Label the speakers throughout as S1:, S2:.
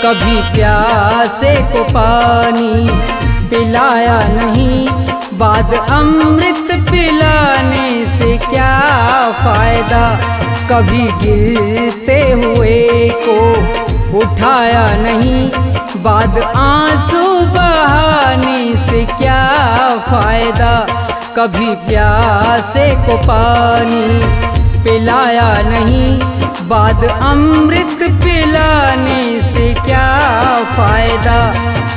S1: कभी प्यासे को पानी पिलाया नहीं, बाद अमृत पिलाने से क्या फायदा। कभी गिरते हुए को उठाया नहीं, बाद आंसू बहाने से क्या फायदा। कभी प्यासे को पानी पिलाया नहीं, बाद अमृत पिलाने से क्या फायदा।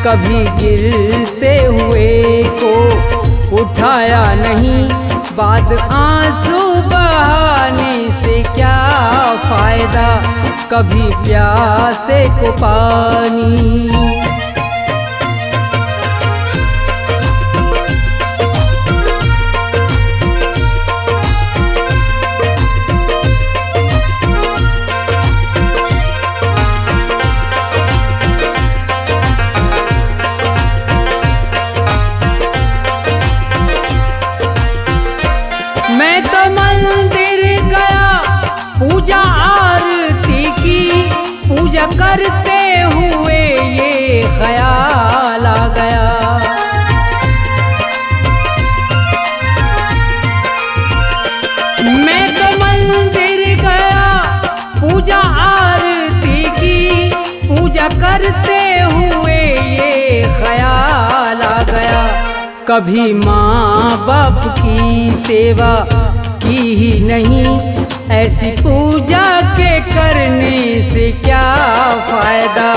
S1: कभी गिरते हुए को उठाया नहीं, बाद आंसू बहाने से क्या फायदा। कभी प्यासे को पानी। मैं तो मंदिर गया, पूजा आरती की, पूजा करते हुए ये ख्याल आ गया। मैं तो मंदिर गया, पूजा आरती की, पूजा करते हुए ये ख्याल आ गया। कभी माँ बाप की सेवा की ही नहीं, ऐसी पूजा के करने से क्या फायदा।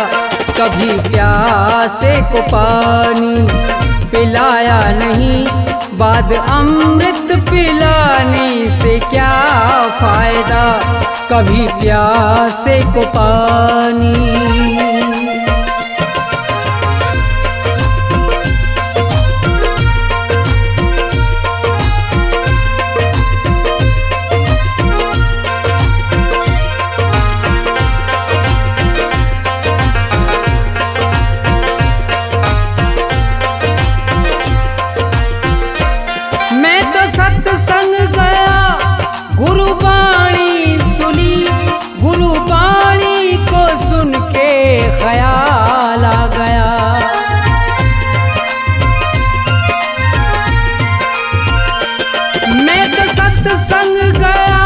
S1: कभी प्यासे को पानी पिलाया नहीं, बाद अमृत पिलाने से क्या फायदा। कभी प्यासे को पानी। मैं तो सत्संग गया, गुरुवाणी सुनी, गुरुवाणी को सुन के ख्याल आ गया। मैं तो सत्संग गया,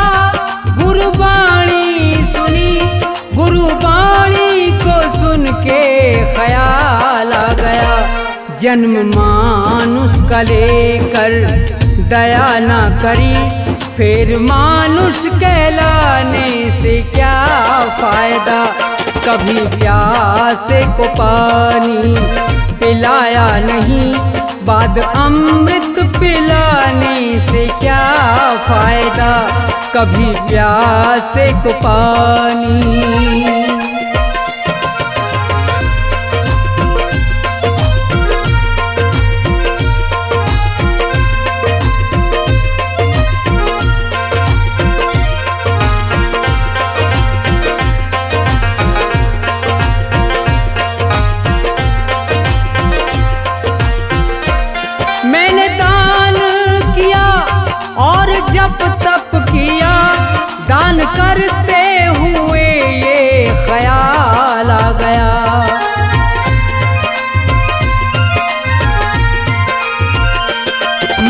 S1: गुरुवाणी सुनी, गुरुवाणी को सुन के ख्याल आ गया। जन्म मानुष का लेकर दया ना करी, फिर मानुष कहलाने से क्या फायदा। कभी प्यासे को पानी पिलाया नहीं, बाद अमृत पिलाने से क्या फायदा। कभी प्यासे को पानी। मैंने दान किया और जप तप किया, दान करते हुए ये ख्याल आ गया।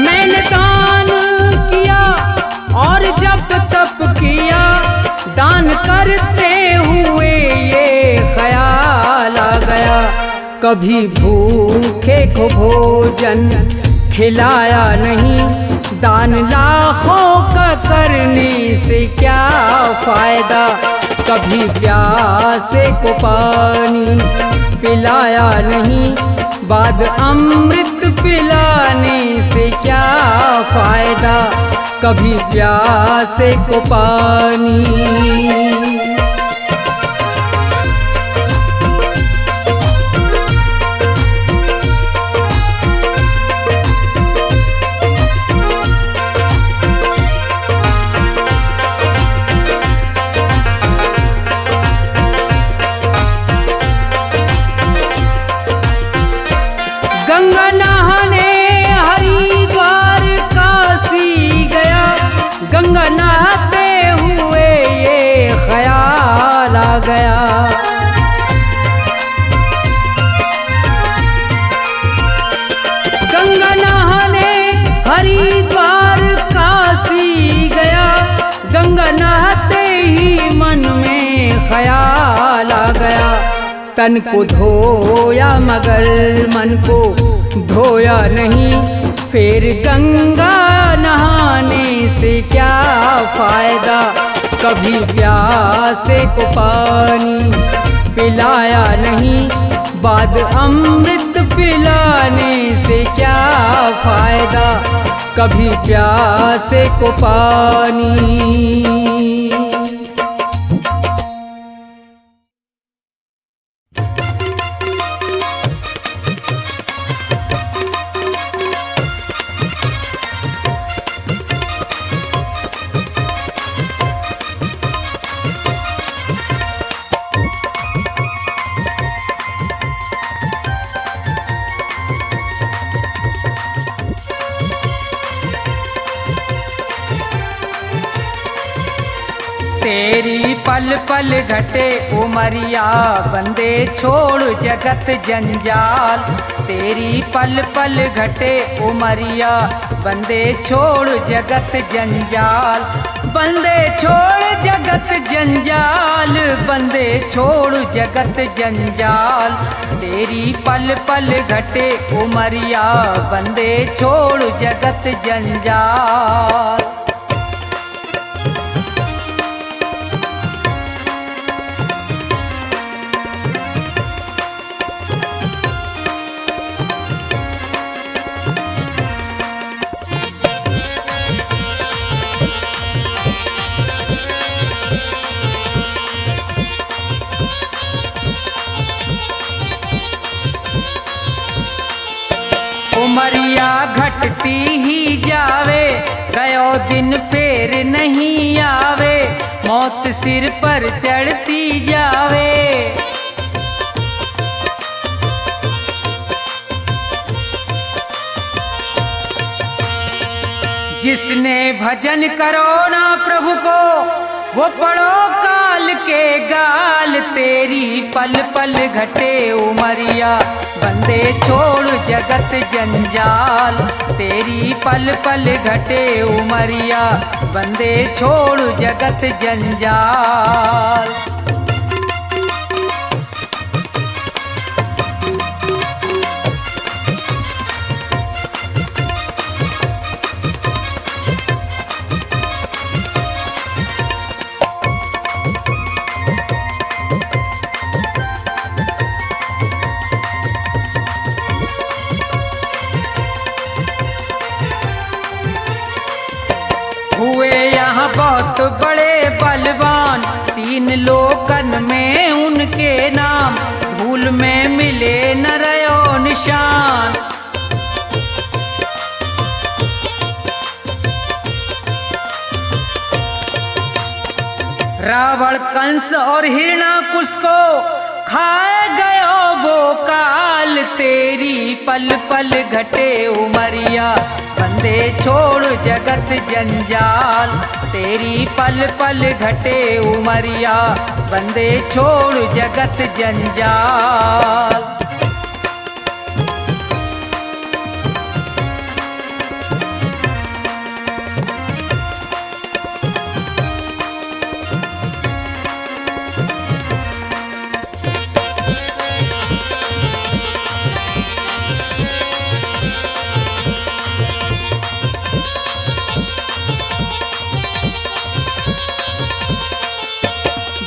S1: मैंने दान किया और जप तप किया, दान करते हुए ये ख्याल आ गया। कभी भूखे को भोजन खिलाया नहीं, दान लाखों का करने से क्या फायदा। कभी प्यासे को पानी पिलाया नहीं, बाद अमृत पिलाने से क्या फायदा। कभी प्यासे को पानी। गंगा नहाने हरिद्वार काशी गया, गंगा नहाते हुए ये ख्याल तन को धोया मगर मन को धोया नहीं, फिर गंगा नहाने से क्या फायदा। कभी प्यासे को पानी पिलाया नहीं, बाद अमृत पिलाने से क्या फायदा। कभी प्यासे को पानी। तेरी पल पल घटे उमरिया, बंदे छोड़ जगत जंजाल। तेरी पल पल घटे उमरिया, बंदे छोड़ जगत जंजाल। बंदे छोड़ जगत जंजाल, बंदे छोड़ जगत जंजाल। तेरी पल पल घटे उमरिया, बंदे छोड़ जगत जंजाल। उमरिया घटती ही जावे, गयो दिन फेर नहीं आवे। मौत सिर पर चढ़ती जावे, जिसने भजन करो ना प्रभु को, वो पड़ो काल के गाल। तेरी पल पल घटे उमरिया, बंदे छोड़ जगत जंजाल। तेरी पल पल घटे उमरिया, बंदे छोड़ जगत जंजाल। हुए यहाँ बहुत बड़े बलवान, तीन लोकन में उनके नाम। धूल में मिले न रयो निशान, रावण कंस और हिरणाकुश को खाए गयो वो काल। तेरी पल पल घटे उमरिया, बंदे छोड़ जगत जंजाल। तेरी पल पल घटे उमरिया, बंदे छोड़ जगत जंजाल।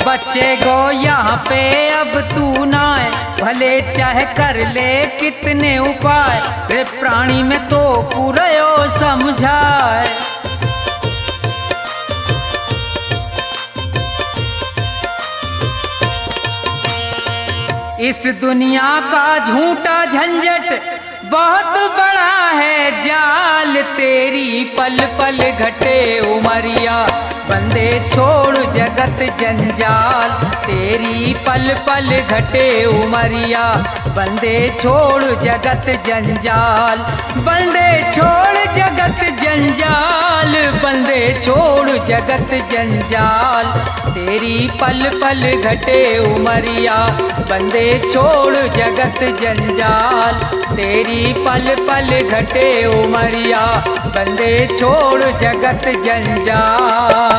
S1: बच्चे गो यहाँ पे अब तू ना है, भले चाहे कर ले कितने उपाय। रे प्राणी में तो पूरयो समझाए, इस दुनिया का झूठा झंझट बहुत बड़ा है जाल। तेरी पल पल घटे उमरिया, बंदे छोड़ जगत जंजाल। तेरी पल पल घटे उमरिया, बंदे छोड़ जगत जंजाल। बंदे छोड़ जगत जंजाल, बंदे छोड़ जगत जंजाल। तेरी पल पल घटे उमरिया, बंदे छोड़ जगत जंजाल। तेरी पल पल घटे उमरिया, बंदे छोड़ जगत जंजाल।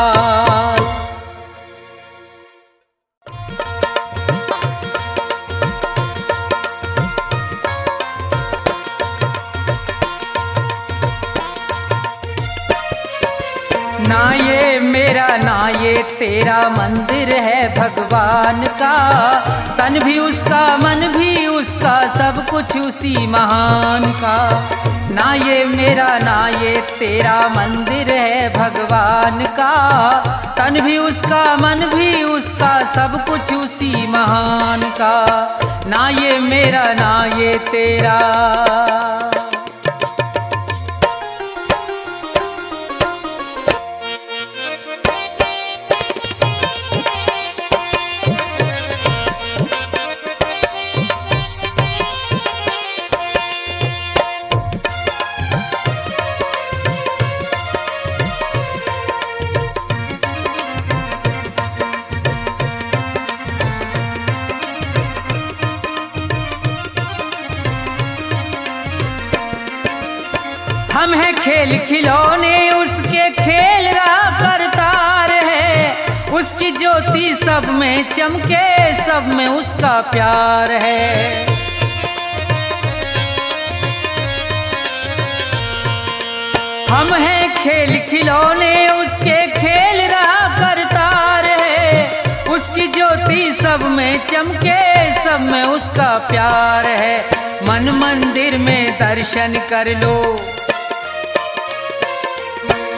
S1: ना ये मेरा ना ये तेरा मंदिर है भगवान का, तन भी उसका मन भी उसका सब कुछ उसी महान का। ना ये मेरा ना ये तेरा मंदिर है भगवान का, तन भी उसका मन भी उसका सब कुछ उसी महान का। ना ये मेरा ना ये तेरा। हम हैं खेल खिलौने उसके खेल रहा करतार है, उसकी ज्योति सब में चमके सब में उसका प्यार है। हम हैं खेल खिलौने उसके खेल रहा करतार है, उसकी ज्योति सब में चमके सब में उसका प्यार है। मन मंदिर में दर्शन कर लो,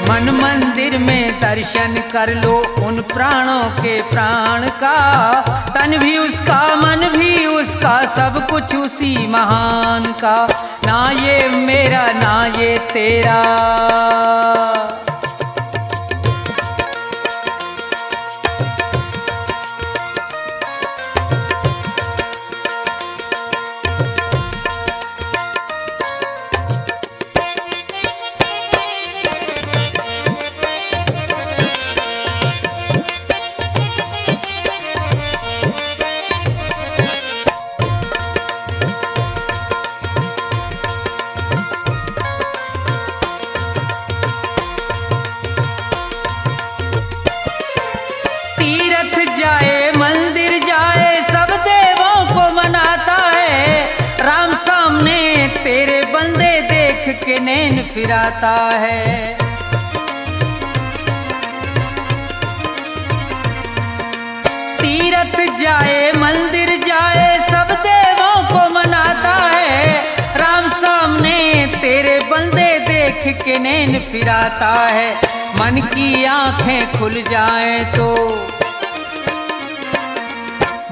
S1: मन मंदिर में दर्शन कर लो उन प्राणों के प्राण का, तन भी उसका मन भी उसका सब कुछ उसी महान का। ना ये मेरा ना ये तेरा। जाए मंदिर जाए सब देवों को मनाता है, राम सामने तेरे बंदे देख के नैन फिराता है। तीरथ जाए मंदिर जाए सब देवों को मनाता है, राम सामने तेरे बंदे देख के नैन फिराता है। मन की आंखें खुल जाएं तो,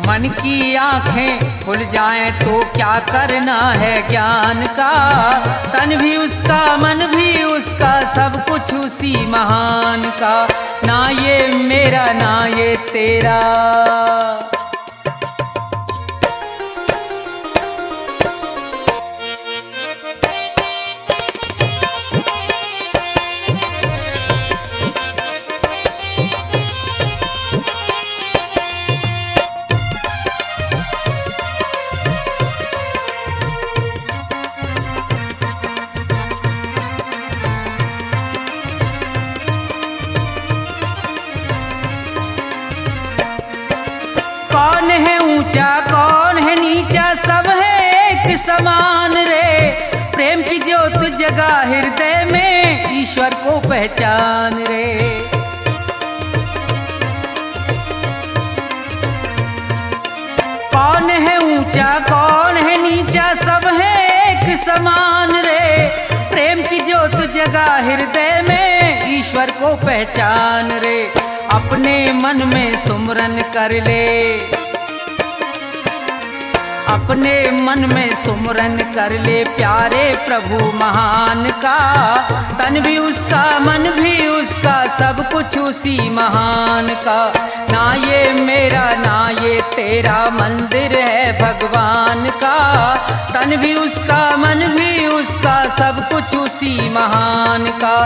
S1: मन की आंखें खुल जाएं तो क्या करना है ज्ञान का, तन भी उसका मन भी उसका सब कुछ उसी महान का। ना ये मेरा ना ये तेरा। कौन है ऊंचा कौन है नीचा सब है एक समान रे, प्रेम की ज्योत जगा हृदय में ईश्वर को पहचान रे। कौन है ऊंचा कौन है नीचा सब है एक समान रे, प्रेम की ज्योत जगा हृदय में ईश्वर को पहचान रे। अपने मन में सुमरन कर ले, अपने मन में सुमरन कर ले प्यारे प्रभु महान का, तन भी उसका मन भी उसका सब कुछ उसी महान का। ना ये मेरा ना ये तेरा मंदिर है भगवान का, तन भी उसका मन भी उसका सब कुछ उसी महान का।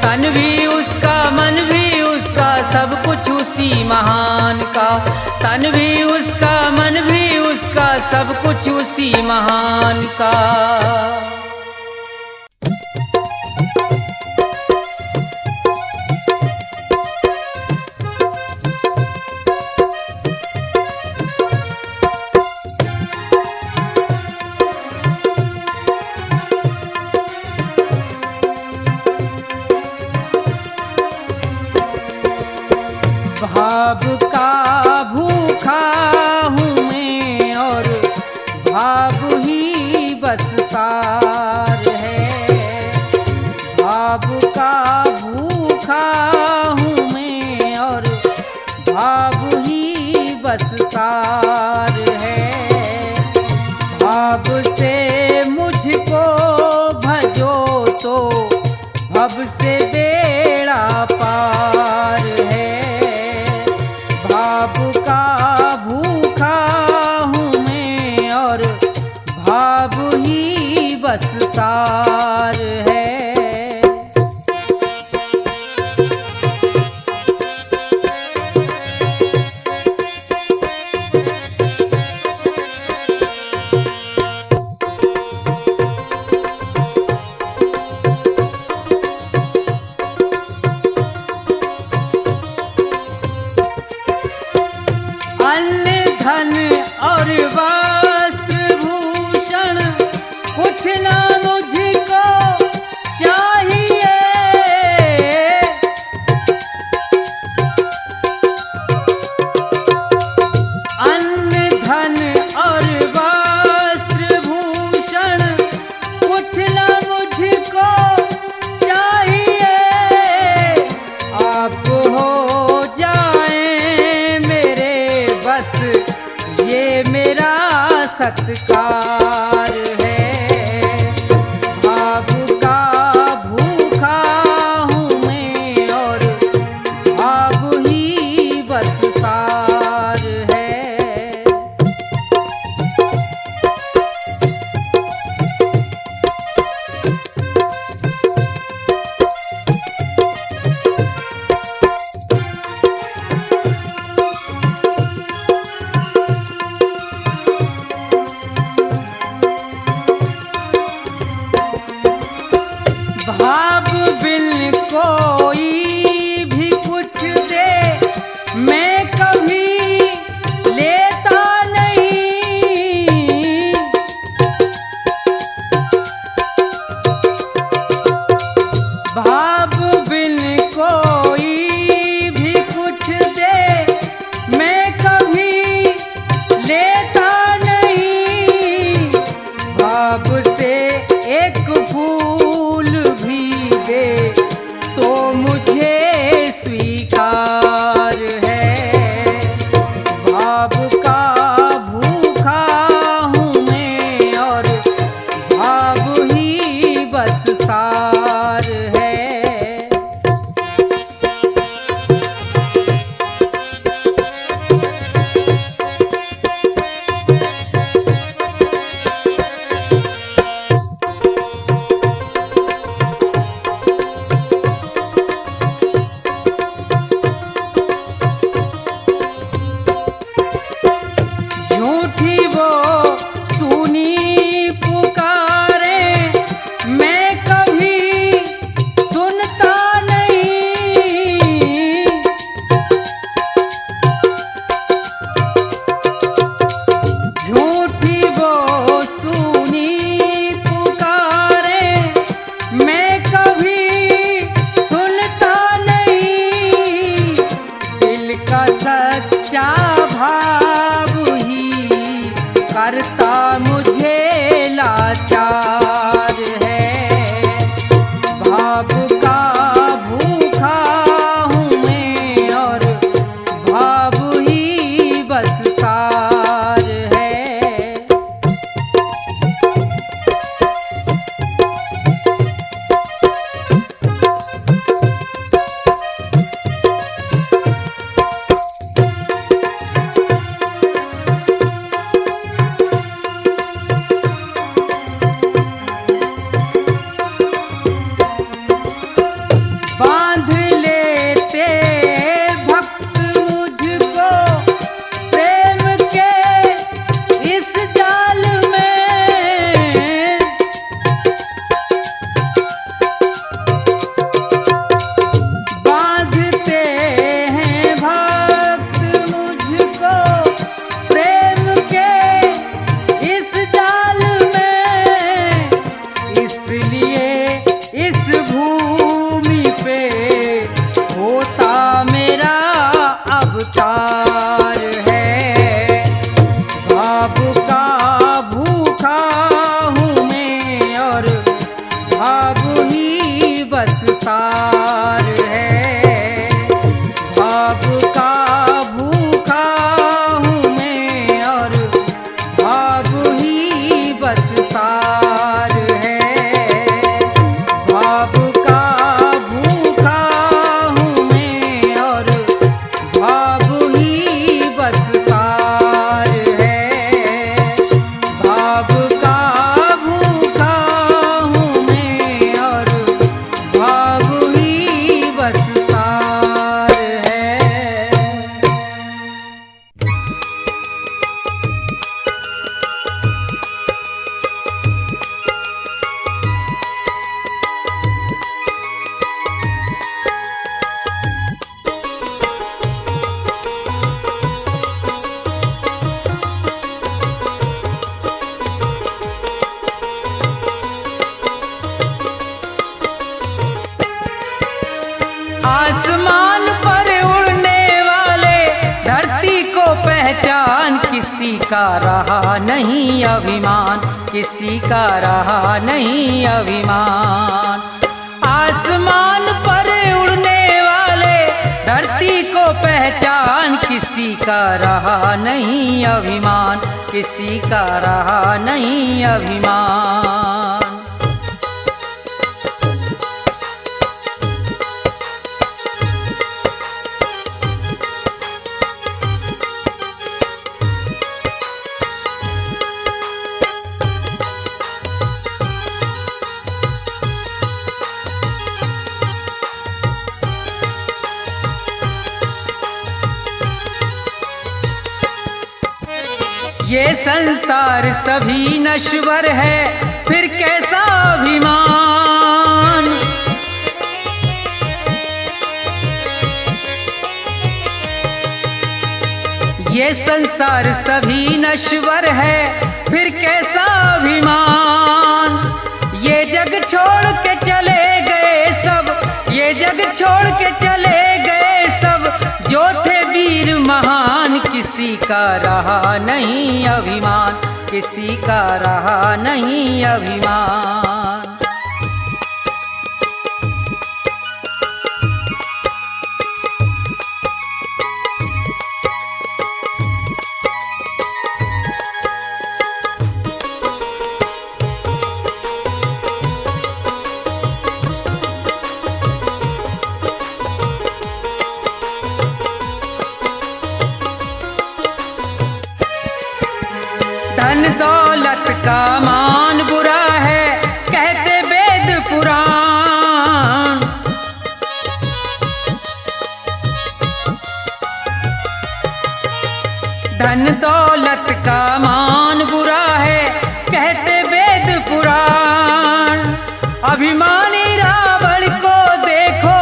S1: तन भी उसका मन भी उसका सब कुछ उसी महान का, तन भी उसका मन भी उसका सब कुछ उसी महान का। भाव ही बस सार है। भाव का भूखा हूँ मैं और भाव ही बस सार है। भाव से मुझको भजो तो भव से बेड़ा पार है। भाव का भूखा हूँ मैं और भाव ही बस सार है। अन्न धन और वस्त्र भूषण कुछ ना मुझको चाहिए। अन्न धन और वस्त्र भूषण कुछ ना मुझको चाहिए। आप हो जाए मेरे बस ये मेरा सत्कार है। भाव का भूखा हूँ मैं और भाव ही बस सार है। भाव बिन कोई भी कुछ दे मैं कभी लेता नहीं। भाव बिन कोई भी कुछ दे मैं कभी लेता नहीं। भाव से एक फूल भी दे तो मुझे स्वीकार है। भाव का भूखा हूँ मैं और भाव ही बस सार है। झूठी वो सुनी पुकारे मैं कभी सुनता नहीं। झूठी वो सुनी पुकारे मैं कभी सुनता नहीं। दिल का सच्चा भाव ही करता मुझे लाचार है। भाव का भूखा हूँ मैं और भाव ही बस सार है। आसमान पर उड़ने वाले धरती को पहचान, किसी का रहा नहीं अभिमान, किसी का रहा नहीं अभिमान। आसमान पर उड़ने वाले धरती को पहचान, किसी का रहा नहीं अभिमान, किसी का रहा नहीं अभिमान। ये संसार सभी नश्वर है, फिर कैसा अभिमान। ये संसार सभी नश्वर है, फिर कैसा अभिमान। ये जग छोड़ के चले गए सब, ये जग छोड़ के चले गए सब, जो थे वीर महान, किसी का रहा नहीं अभिमान, किसी का रहा नहीं अभिमान। धन दौलत का मान बुरा है, कहते वेद पुराण। धन दौलत का मान बुरा है, कहते वेद पुराण। अभिमानी रावण को देखो,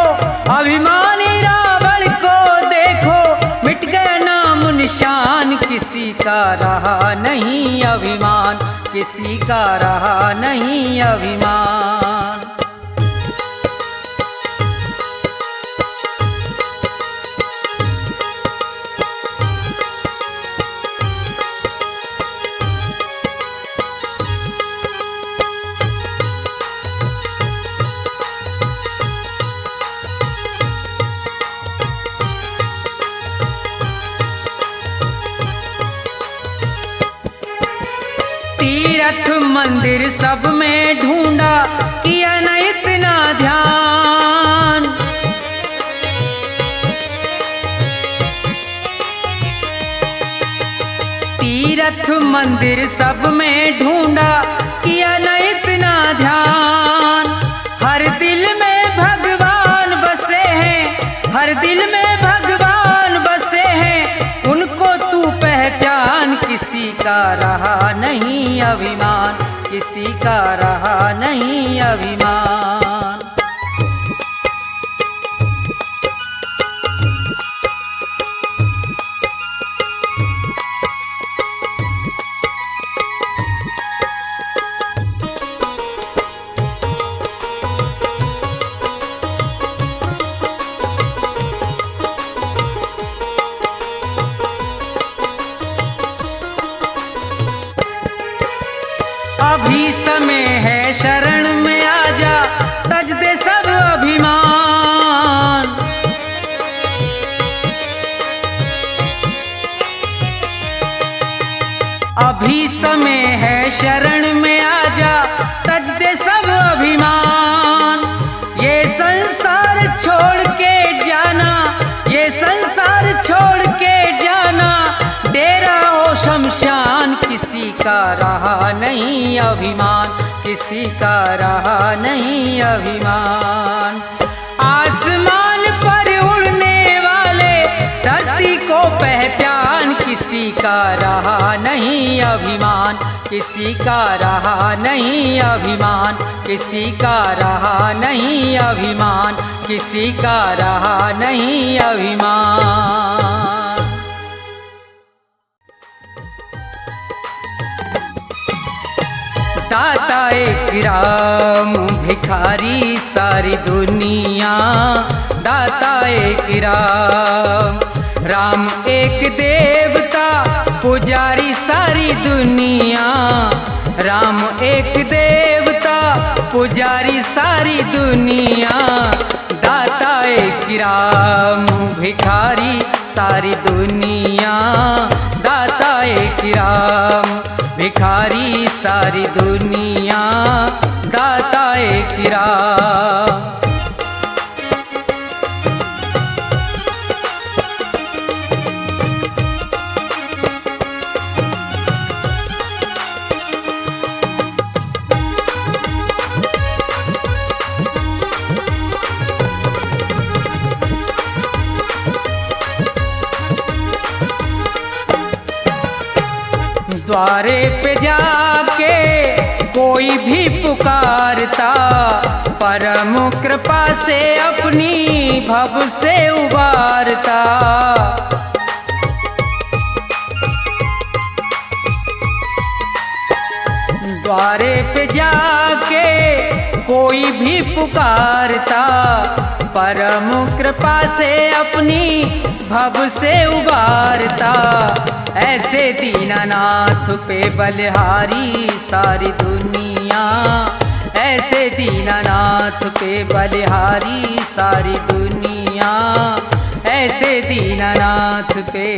S1: अभिमानी रावण को देखो, मिट गया नाम निशान, किसी का रहा नहीं अभिमान, किसी का रहा नहीं अभिमान। तीर्थ मंदिर सब में ढूंढा, किया न इतना ध्यान। तीर्थ मंदिर सब में ढूंढा, किया न इतना ध्यान। हर दिल में भगवान बसे हैं, हर दिल में भगवान बसे हैं, उनको तू पहचान, किसी का रहा नहीं अभिमान, किसी का रहा नहीं अभिमान। अभी समय है शरण में आजा, तज दे सब अभिमान। अभी समय है शरण में आजा, तज दे सब अभिमान। ये संसार छोड़ के जाना, ये संसार छोड़ के जाना, डेरा हो शमशान, किसी का रहा नहीं अभिमान, किसी का रहा नहीं अभिमान। आसमान पर उड़ने वाले धरती को पहचान, किसी का रहा नहीं अभिमान, किसी का रहा नहीं अभिमान, किसी का रहा नहीं अभिमान, किसी का रहा नहीं अभिमान। दाता एक राम भिखारी सारी दुनिया, दाता एक राम। राम एक देवता पुजारी सारी दुनिया, राम एक देवता पुजारी सारी दुनिया, दाता एक राम भिखारी सारी दुनिया, दाता एक राम भिखारी सारी दुनिया, दाता एक राम। द्वारे पे जाके कोई भी पुकारता, परम कृपा से अपनी भव से उबारता। द्वारे पे जाके कोई भी पुकारता, परम कृपा से अपनी भव से उबारता। ऐसे दीनानाथ पे बलिहारी सारी दुनिया, ऐसे दीनानाथ पे बलिहारी सारी दुनिया, ऐसे दीनानाथ पे।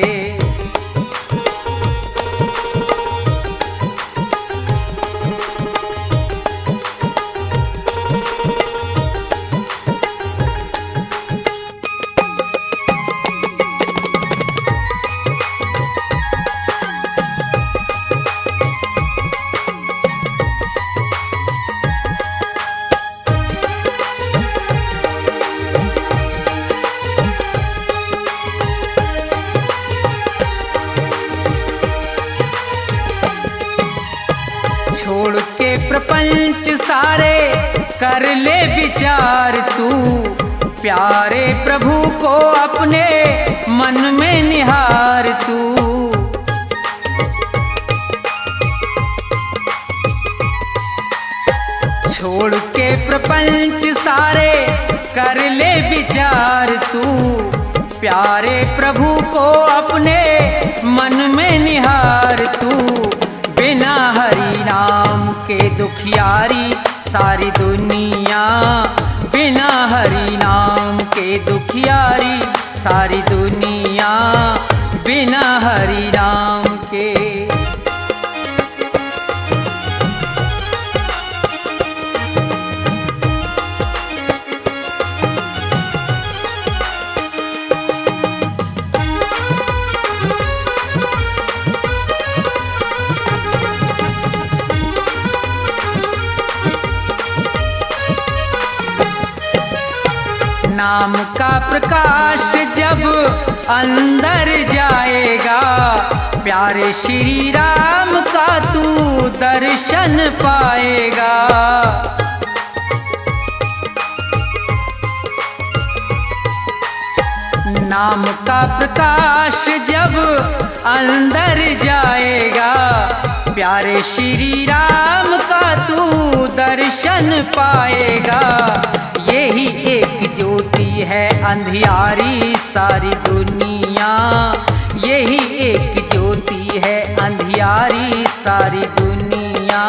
S1: छोड़ के प्रपंच सारे कर ले विचार तू, प्यारे प्रभु को अपने मन में निहार तू। छोड़ के प्रपंच सारे कर ले विचार तू, प्यारे प्रभु को अपने मन में निहार तू। बिना हरि नाम के दुखियारी सारी दुनिया, बिना हरि नाम के दुखियारी सारी दुनिया, बिना हरि नाम के। नाम का प्रकाश जब अंदर जाएगा, प्यारे श्री राम का तू दर्शन पाएगा। नाम का प्रकाश जब अंदर जाएगा, प्यारे श्री राम का तू दर्शन पाएगा। यही एक ज्योति है अंधियारी सारी दुनिया, यही एक ज्योति है अंधियारी सारी दुनिया।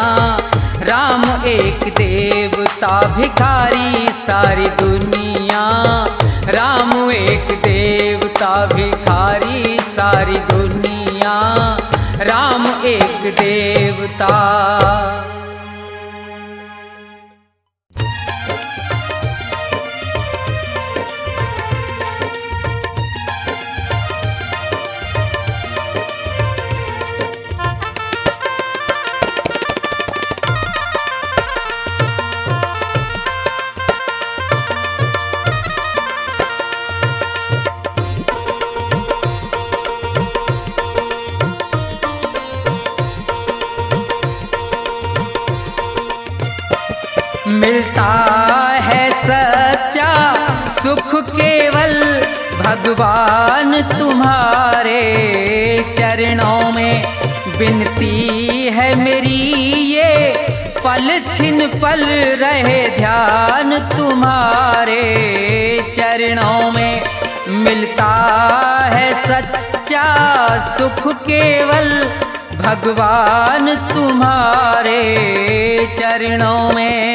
S1: राम एक देवता भिखारी सारी दुनिया, राम एक देवता भिखारी सारी दुनिया, राम एक देवता। मिलता है सच्चा सुख केवल भगवान तुम्हारे चरणों में। विनती है मेरी ये पल छिन पल रहे ध्यान तुम्हारे चरणों चरणों में मिलता है सच्चा सुख केवल भगवान तुम्हारे चरणों में।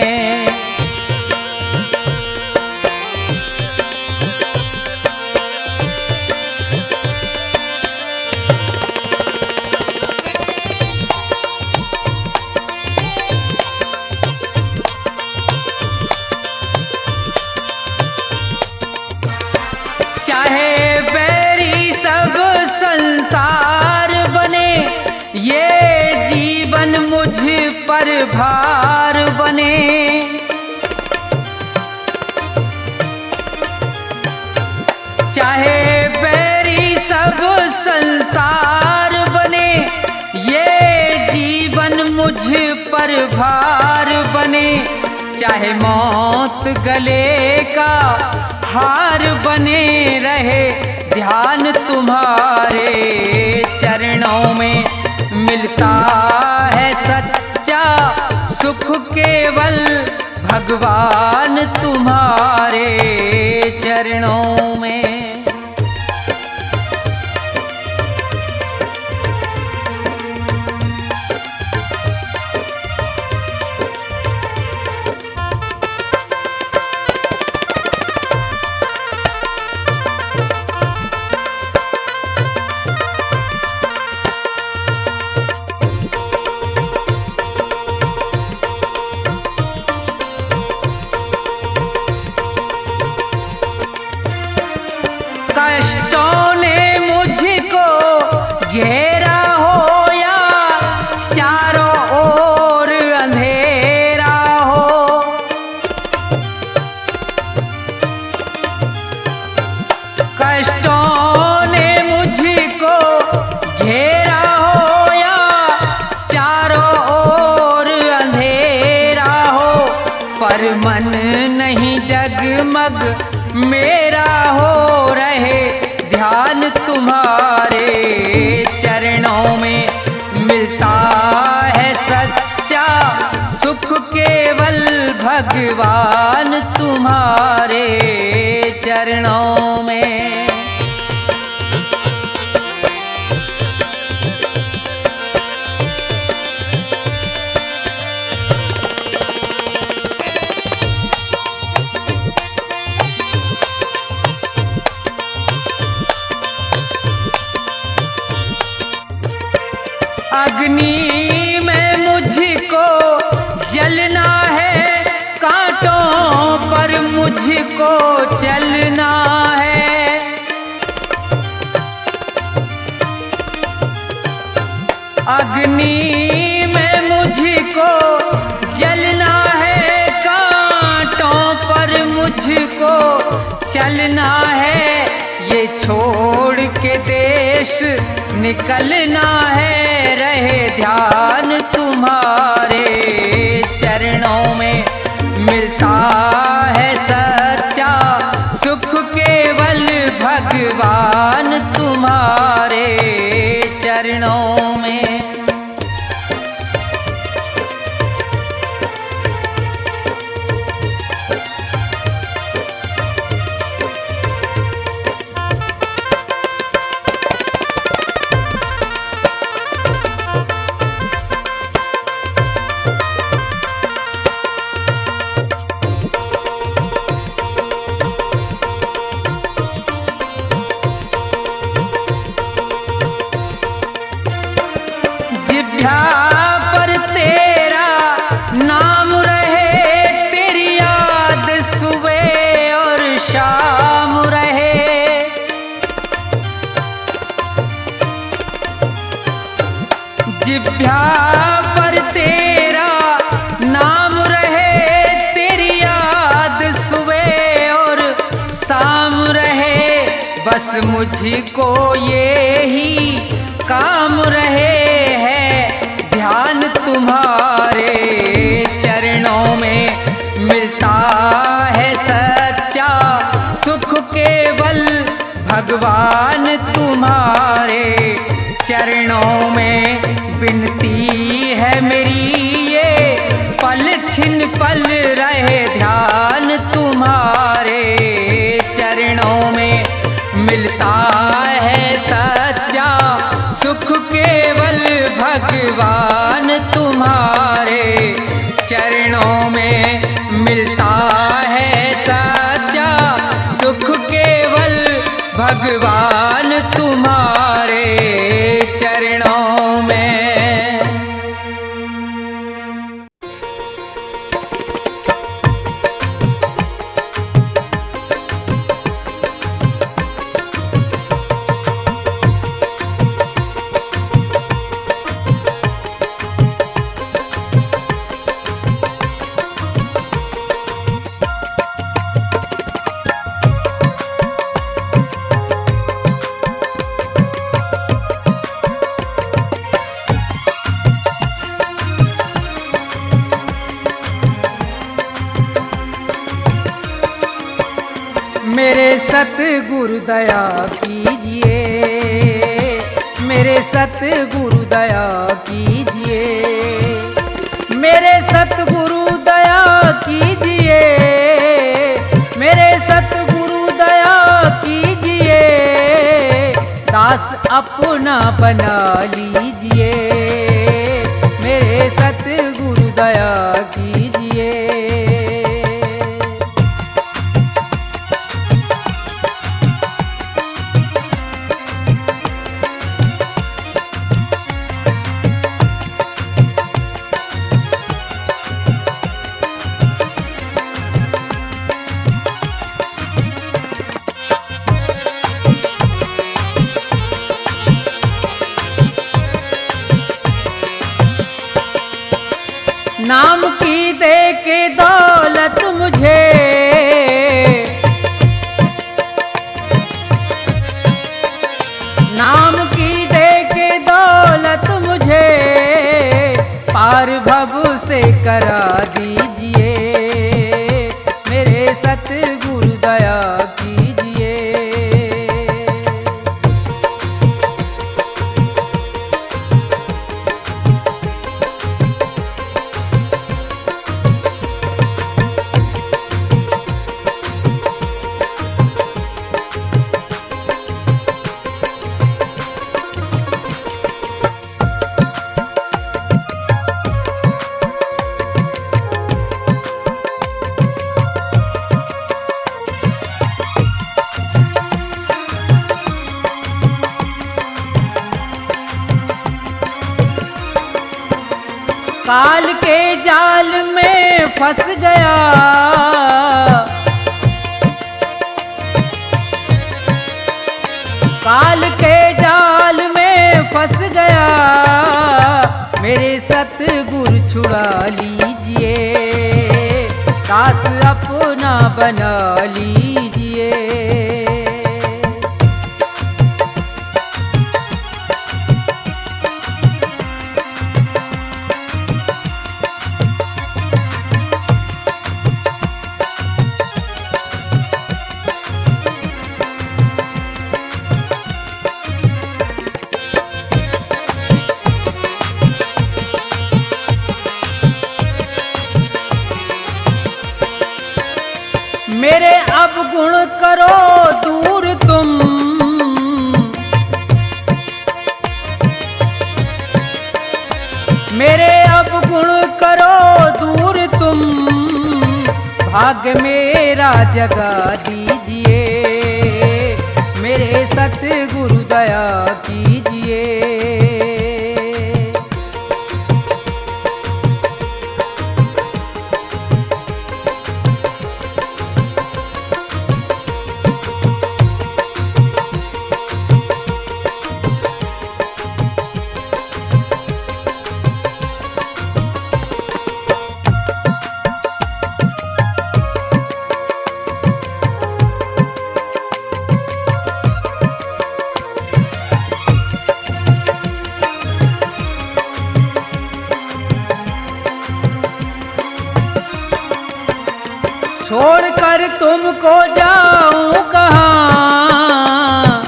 S1: चाहे बैरी सब संसार बने, ये जीवन मुझ पर भार बने। चाहे बैरी सब संसार बने, ये जीवन मुझ पर भार बने। चाहे मौत गले का हार बने रहे, ध्यान तुम्हारे चरणों में मिलता है सच्चा सुख केवल भगवान तुम्हारे चरणों में। कष्टों ने मुझको घेरा हो या चारों ओर अंधेरा हो, कष्टों ने मुझको घेरा हो या चारों ओर अंधेरा हो, पर मन नहीं डगमग मेरा हो रहे, ध्यान तुम्हारे चरणों में मिलता है सच्चा सुख केवल भगवान तुम्हारे चरणों में। अग्नि में मुझको जलना है, कांटों पर मुझको चलना है। अग्नि में मुझको जलना है, कांटों पर मुझको चलना है। ये छोड़ के देश निकलना है, रहे ध्यान तुम्हारे चरणों में मिलता है सच्चा सुख केवल भगवान तुम्हारे चरणों में। जिभ्या पर तेरा नाम रहे, तेरी याद सुबह और शाम रहे। जिभ्या पर तेरा नाम रहे, तेरी याद सुबह और शाम रहे। बस मुझको ये ही काम रहे है, ध्यान तुम्हारे चरणों में मिलता है सच्चा सुख केवल भगवान तुम्हारे चरणों में। विनती है मेरी ये पल छिन पल रहे ध्यान तुम्हारे चरणों मिलता है सच्चा सुख केवल भगवान तुम्हारे चरणों में मिलता है सच्चा सुख केवल भगवान तुम्हारे चरणों में। मेरे सतगुरु दया कीजिए, मेरे सतगुरु दया कीजिए, मेरे सतगुरु दया कीजिए, मेरे सतगुरु दया कीजिए, दास अपना बना लीजिए, मेरे सतगुरु दया कीजिए। नाम की दे के दौलत मुझे, नाम की दे के दौलत मुझे पार भव से करा दीजिए, मेरे सतगुरु दया कीजिए। काल के जाल में फंस गया, काल के जाल में फंस गया, मेरे सतगुरु छुड़ा लीजिए, दास अपना बना लीजिए। मेरे अवगुण करो दूर तुम, मेरे अवगुण करो दूर तुम, भाग्य मेरा जगा दीजिए, मेरे सतगुरु दया कीजिए। छोड़कर तुमको जाऊं कहाँ,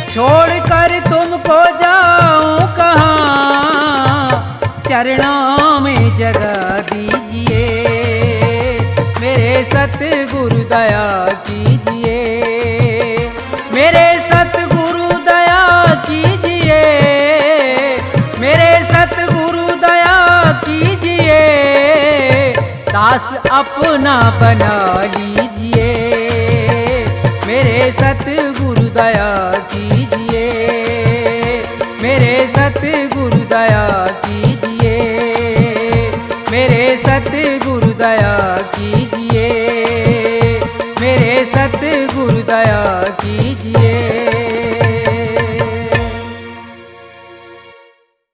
S1: छोड़कर तुमको जाऊं कहाँ, चरणों में जगा दीजिए, मेरे सतगुरु दया कीजिए, मेरे सतगुरु दया कीजिए, मेरे सतगुरु दया कीजिए, दास अपना बना लीजिए, मेरे सतगुरु दया कीजिए, मेरे सतगुरु दया कीजिए, मेरे सतगुरु दया कीजिए, मेरे सतगुरु दया कीजिए।